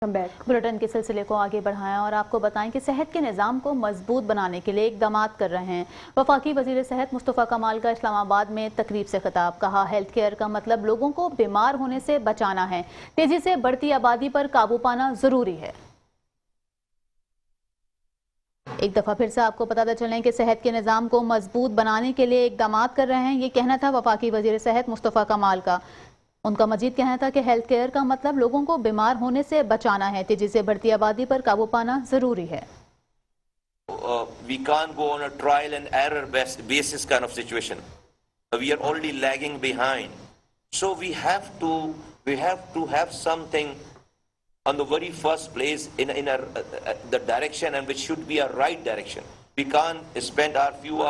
Bulletin के सिलसिले को आगे बढ़ाएं और आपको बताएं कि सेहत के निज़ाम को मजबूत बनाने के लिए इक़दामात कर रहे हैं। वफाकी वजीर सेहत मुस्तफी कमाल का इस्लामाबाद में तकरीब से खिताब। कहा, हेल्थ केयर का मतलब लोगों को बीमार होने से बचाना है। तेजी से बढ़ती आबादी पर काबू पाना जरूरी है। एक दफा फिर से आपको बताते चलें कि सेहत के निज़ाम को मजबूत बनाने के लिए इक़दामात कर रहे हैं। ये कहना था वफाकी वजीर सेहत मुस्तफी कमाल का। उनका मजीद कहना था कि हेल्थ केयर का मतलब लोगों को बीमार होने से बचाना है। तेजी से बढ़ती आबादी पर काबू पाना जरूरी है। We can't go on a trial and error basis kind of situation. We are already lagging behind. So we have to have something on the very first place in the direction, and which should be a right direction. We can't spend our few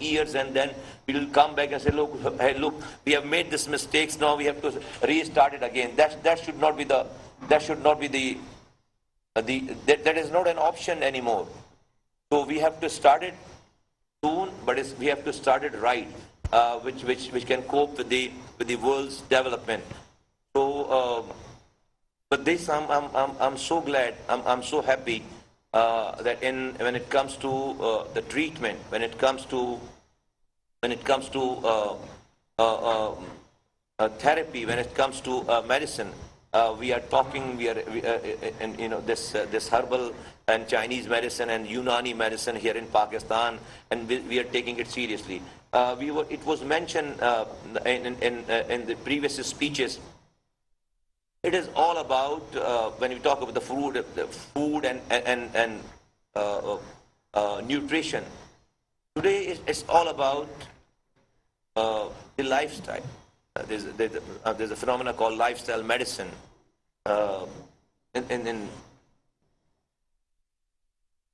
years and then we'll come back and say, look, hey, look, we have made these mistakes. Now we have to restart it again. That should not be that is not an option anymore. So we have to start it soon, but we have to start it right, which can cope with the world's development. So, but this I'm so glad, I'm so happy. That when it comes to the treatment, when it comes to therapy, when it comes to medicine, we are this herbal and Chinese medicine and Unani medicine here in Pakistan, and we are taking it seriously. It was mentioned in the previous speeches. It is all about when we talk about the food and nutrition. Today it's all about the lifestyle. There's a phenomenon called lifestyle medicine. In